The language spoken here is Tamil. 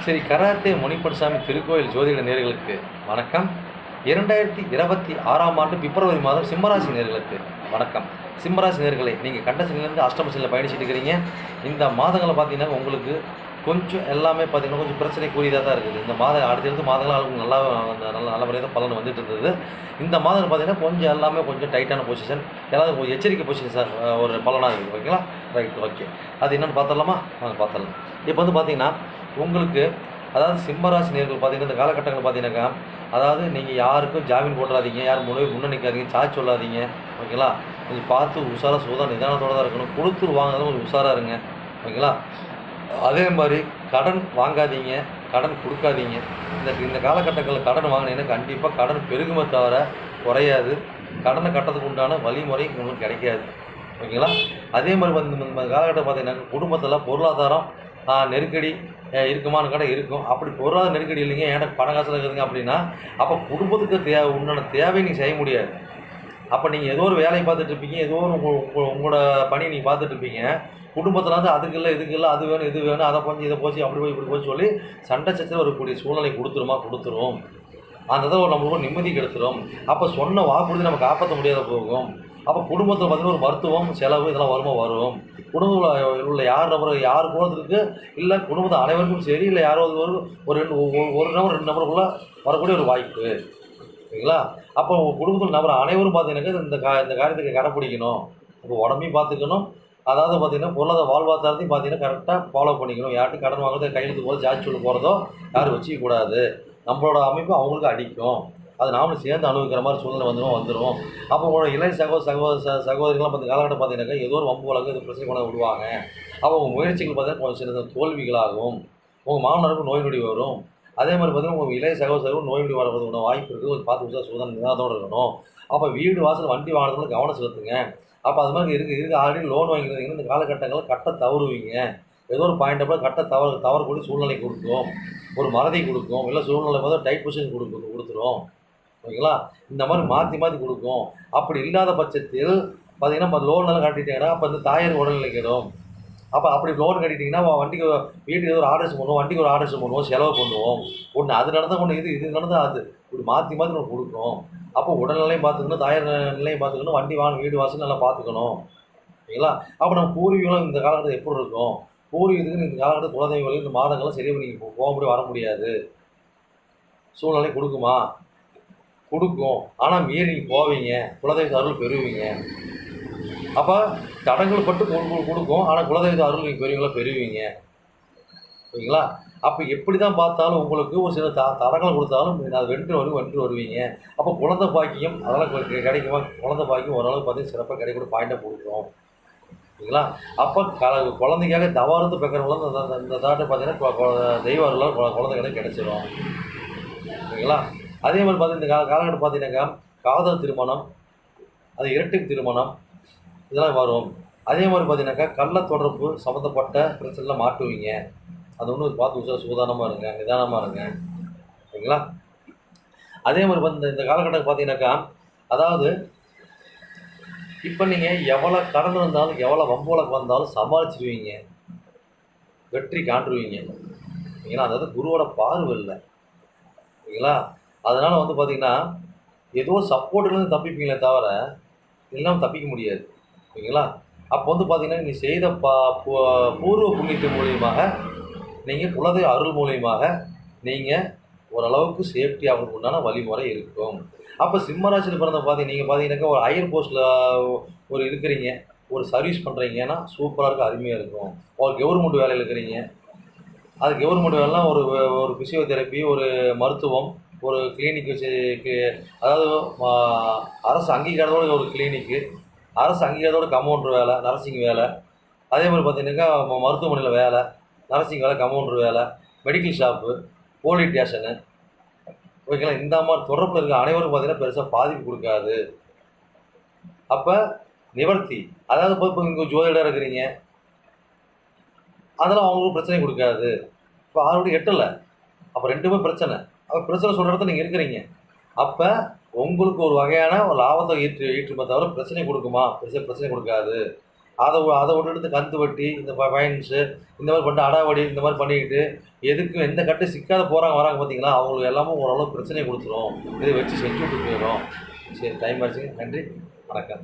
ஸ்ரீ கராத்தே முனிப்பன்சாமி திருக்கோயில் ஜோதிட நேயர்களுக்கு வணக்கம். 2026ஆம் ஆண்டு பிப்ரவரி மாதம் சிம்மராசி நேயர்களுக்கு வணக்கம். சிம்மராசி நேயர்களை, நீங்கள் கண்டசனிலேருந்து அஷ்டமசனில் பயணிச்சுட்டு இருக்கிறீங்க. இந்த மாதங்களை பார்த்தீங்கன்னா உங்களுக்கு கொஞ்சம் எல்லாமே பார்த்தீங்கன்னா கொஞ்சம் பிரச்சனைக்குரியதாக தான் இருக்குது. இந்த மாதம் அடுத்தடுத்து மாதங்களாக நல்லா நல்ல முறையாக தான் பலன் வந்துட்டு இருந்தது. இந்த மாதம் பார்த்தீங்கன்னா கொஞ்சம் எல்லாமே கொஞ்சம் டைட்டான பொசிஷன், எல்லாரும் கொஞ்சம் எச்சரிக்கை பொசிஷன் சார் ஒரு பலனாக இருக்குது. ஓகேங்களா? Right, okay. அது என்னென்னு பார்த்துடலாமா? பார்த்துடலாம். இப்போ வந்து பார்த்தீங்கன்னா உங்களுக்கு அதாவது சிம்மராசி நேர்கள் பார்த்தீங்கன்னா இந்த காலகட்டங்கள் பார்த்தீங்கன்னாக்கா, அதாவது நீங்கள் யாருக்கும் ஜாமீன் போட்டுறாதீங்க, யாரும் முன்னே நிற்காதீங்க, சார்ஜ் சொல்லாதீங்க. ஓகேங்களா? கொஞ்சம் பார்த்து உஷாராக நிதானத்தோடு தான் இருக்கணும். கொடுத்துரு வாங்குறதும் கொஞ்சம் உஷாராக இருங்க. ஓகேங்களா? அதே மாதிரி கடன் வாங்காதீங்க, கடன் கொடுக்காதீங்க. இந்த காலகட்டங்களில் கடன் வாங்கினீங்கன்னா கண்டிப்பாக கடன் பெருகுமே தவிர குறையாது. கடனை கட்டுறதுக்கு உண்டான வழிமுறை உங்களுக்கு கிடைக்காது. ஓகேங்களா? அதே மாதிரி வந்து இந்த காலகட்டம் பார்த்தீங்கன்னா குடும்பத்தில் பொருளாதாரம் நெருக்கடி இருக்குமான்னு கடை இருக்கும். அப்படி பொருளாதார நெருக்கடி இல்லைங்க, ஏன்டா பண காசில் இருக்குதுங்க அப்படின்னா, அப்போ குடும்பத்துக்கு உண்டான தேவையை நீங்கள் செய்ய முடியாது. அப்போ நீங்கள் ஏதோ ஒரு வேலையை பார்த்துட்டு இருப்பீங்க, ஏதோ ஒரு உங்களோட பணியை நீங்கள் பார்த்துட்டு இருப்பீங்க. குடும்பத்தில் வந்து அதுக்கு இல்லை இதுக்கு இல்லை, அது வேணும் இது வேணும், அதை போச்சு இதை போச்சு அப்படி போய் இப்படி போய் சொல்லி சண்டை சச்சரவு வரக்கூடிய சூழ்நிலை கொடுத்துரும். அந்த இதை நம்மளுக்கு நிம்மதி கெடுத்துரும். அப்போ சொன்ன வாக்குறுதி நம்ம காப்பாற்ற முடியாத போகும். அப்போ குடும்பத்தில் பார்த்தீங்கன்னா ஒரு மருத்துவம் செலவு இதெல்லாம் வரும். குடும்பத்தில் உள்ள யார் போகிறதுக்கு இல்லை, குடும்பத்தை அனைவருக்கும் சரி, இல்லை யாரோ ஒரு நபர் 2 நபருக்குள்ளே வரக்கூடிய ஒரு வாய்ப்பு. சரிங்களா? அப்போ உங்கள் குடும்பத்தில் நபர் அனைவரும் பார்த்தீங்கன்னாக்கா இந்த காரியத்துக்கு கடைப்பிடிக்கணும். இப்போ உடம்பையும் பார்த்துக்கணும். அதாவது பார்த்தீங்கன்னா பொருளாதார வாழ்வாதாரத்தையும் பார்த்தீங்கன்னா கரெக்டாக ஃபாலோ பண்ணிக்கணும். யார்ட்டும் கடன் வாங்குறதோ கையெழுத்து போது ஜாட்சி சொல்லி போகிறதோ யாரும் வச்சிக்கக்கூடாது. நம்மளோட அமைப்பு அவங்களுக்கு அடிக்கும். அது நாமளும் சேர்ந்து அனுபவிக்கிற மாதிரி சூழ்நிலை வந்துடும். அப்போ உங்களோட இளைய சகோதரிகள்லாம் பார்த்து காலகட்டம் பார்த்தீங்கன்னாக்கா ஏதோ ஒரு வம்பு வழக்கு இது பிரச்சனை கொண்டு விடுவாங்க. அப்போ உங்கள் முயற்சிகள் பார்த்தீங்கன்னா கொஞ்சம் சின்ன தோல்விகளாகும். உங்கள் மாமனருக்கு நோய் நொடி வரும். அதே மாதிரி பார்த்தீங்கன்னா உங்கள் இளைய சகோதரர்கள் நோய் நொடி வரதுக்கு வாய்ப்பு இருக்குது. ஒரு பார்த்து சூதனை நிதானத்தோடு இருக்கணும். அப்போ வீடு வாசல் வண்டி வாங்குறதுல கவனம் செலுத்துங்க. அப்போ அது மாதிரி இருக்குது ஆல்ரெடி லோன் வாங்கிக்கிறீங்கன்னா இந்த காலகட்டங்களில் கட்ட தவறுவீங்க. ஏதோ ஒரு பாயிண்ட் அப்போ கட்ட தவறக்கூடிய சூழ்நிலை கொடுக்கும், ஒரு மறதி கொடுக்கும், இல்லை சூழ்நிலை போது டைட் பொசிஷன் கொடுத்துரும். ஓகேங்களா? இந்த மாதிரி மாற்றி கொடுக்கும். அப்படி இல்லாத பட்சத்தில் பார்த்தீங்கன்னா நம்ம லோனெல்லாம் கட்டிட்டீங்கன்னா அப்போ இந்த தாயார் உடல்நிலை கெடும். அப்போ அப்படி லோன் கட்டிட்டிங்கன்னா வண்டிக்கு வீட்டுக்கு ஏதோ ஒரு ஆர்டர்ஸ் பண்ணுவோம், வண்டிக்கு ஒரு ஆர்டர்ஸ் பண்ணுவோம், செலவு பண்ணுவோம். ஒன்று அது நடந்தால் ஒன்று இது நடந்தால் அது இப்படி மாற்றி நம்ம கொடுக்கும். அப்போ உடல்நிலையும் பார்த்துக்கணும், தாயார் நிலையும் பார்த்துக்கணும், வண்டி வீடு வாசல் நல்லா பார்த்துக்கணும். ஓகேங்களா? அப்போ நம்ம பூர்வீகம் இந்த காலகட்டத்தில் எப்படி இருக்கும்? பூர்வீகத்துக்கு இந்த காலகட்டத்தில் குலதெய்வங்களுக்கு இந்த மாதங்கள்லாம் சரி பண்ணி போக முடியும், வர முடியாது. சூழ்நிலை கொடுக்குமா? கொடுக்கும். ஆனால் மீறி நீங்கள் போவீங்க, குலதெய்வ அருள் பெறுவீங்க. அப்போ தடங்கள் பட்டு கொடுக்கும், ஆனால் குலதெய்வ அருள் நீங்கள் பெறுவீங்க. ஓகேங்களா? அப்போ எப்படி தான் பார்த்தாலும் உங்களுக்கு ஒரு சில தடங்கள் கொடுத்தாலும் அது வென்று வருவீங்க. அப்போ குழந்தை பாக்கியம் அதெல்லாம் கிடைக்குமா? குழந்தை பாக்கியம் ஓரளவுக்கு பார்த்தீங்கன்னா சிறப்பாக கிடைக்கூட பாயிண்டாக கொடுக்குறோம். ஓகேங்களா? அப்போ குழந்தைக்காக தவார்ந்து பெக்கிறவங்களும் இந்த தாட்டை பார்த்தீங்கன்னா தெய்வ அருளால் குழந்தை கிடைச்சிடும். ஓகேங்களா? அதே மாதிரி பார்த்தீங்கன்னா இந்த காலகட்டம் பார்த்தீங்கன்னாக்கா காதல் திருமணம், அது இரட்டை திருமணம் இதெல்லாம் வரும். அதே மாதிரி பார்த்தீங்கன்னாக்கா கள்ள தொடர்பு சம்மந்தப்பட்ட பிரச்சனைலாம் மாட்டுவீங்க. அது ஒன்று பார்த்து சூதானமாக இருங்க, நிதானமாக இருங்க. ஓகேங்களா? அதே மாதிரி வந்து இந்த காலகட்டம் பார்த்தீங்கன்னாக்கா, அதாவது இப்போ நீங்கள் எவ்வளோ கடந்து வந்தாலும் எவ்வளோ வம்போலக்கு வந்தாலும் சமாளிச்சிருவீங்க, வெற்றி காண்டுருவீங்க. ஓகேங்களா? அதாவது குருவோட பார்வை இல்லை. ஓகேங்களா? அதனால் வந்து பார்த்திங்கன்னா ஏதோ சப்போர்ட்டுலேருந்து தப்பிப்பீங்களே தவிர எல்லாம் தப்பிக்க முடியாது. ஓகேங்களா? அப்போ வந்து பார்த்திங்கன்னா நீ செய்த பூர்வ புண்ணியத்தின் மூலியமாக நீங்கள் குலதெய்வ அருள் மூலியமாக நீங்கள் ஓரளவுக்கு சேஃப்டி அவங்களுக்கு உண்டான வழிமுறை இருக்கும். அப்போ சிம்மராசியில் பிறந்த நீங்கள் பார்த்தீங்கன்னாக்கா ஒரு ஹையர் போஸ்ட்டில் ஒரு இருக்கிறீங்க, ஒரு சர்வீஸ் பண்ணுறீங்கன்னா சூப்பராக இருக்கும், அருமையாக இருக்கும். ஒரு கவர்மெண்ட் வேலையில் இருக்கிறீங்க, அது கவர்மெண்ட் வேலைலாம் ஒரு ஃபிசியோதெரப்பி, ஒரு மருத்துவம், ஒரு கிளினிக் வச்சு, அதாவது அரசு அங்கீகாரத்தோட ஒரு கிளினிக்கு, அரசு அங்கீகாரத்தோட கம்பவுண்டர் வேலை, நர்சிங் வேலை. அதே மாதிரி பார்த்தீங்கன்னாக்கா மருத்துவமனையில் வேலை, நர்சிங் வேலை, கம்பவுண்டர் வேலை, மெடிக்கல் ஷாப்பு, போலீஸ் ஸ்டேஷனு. ஓகேங்களா? இந்த மாதிரி தொடர்பில் இருக்க அனைவரும் பார்த்தீங்கன்னா பெருசாக பாதிப்பு கொடுக்காது. அப்போ நிவர்த்தி, அதாவது இப்போ இங்கே ஜோதிடராக இருக்கிறீங்க, அதெல்லாம் அவங்களுக்கு பிரச்சனை கொடுக்காது. இப்போ 6 8 அப்போ 2மே பிரச்சனை. அப்போ பிரச்சனை சொல்கிற இடத்துல நீங்கள் இருக்கிறீங்க. அப்போ உங்களுக்கு ஒரு வகையான ஒரு லாபத்தை ஈட்டுமே தவிர பிரச்சனை கொடுக்குமா? பிரச்சனை கொடுக்காது. அதை விட்டுட்டு கந்து வட்டி இந்த ஃபைனான்ஸு இந்த மாதிரி பண்ணிட்டு அடாவடி இந்த மாதிரி பண்ணிக்கிட்டு எதுக்கும் எந்த கட்டு சிக்காத போகிறாங்க வராங்க பார்த்தீங்களா, அவங்களுக்கு எல்லாமே ஓரளவு பிரச்சனையை கொடுத்துரும். இதை வச்சு செஞ்சு விட்டு போயிடும். சரி, டைம் ஆச்சுங்க. நன்றி, வணக்கம்.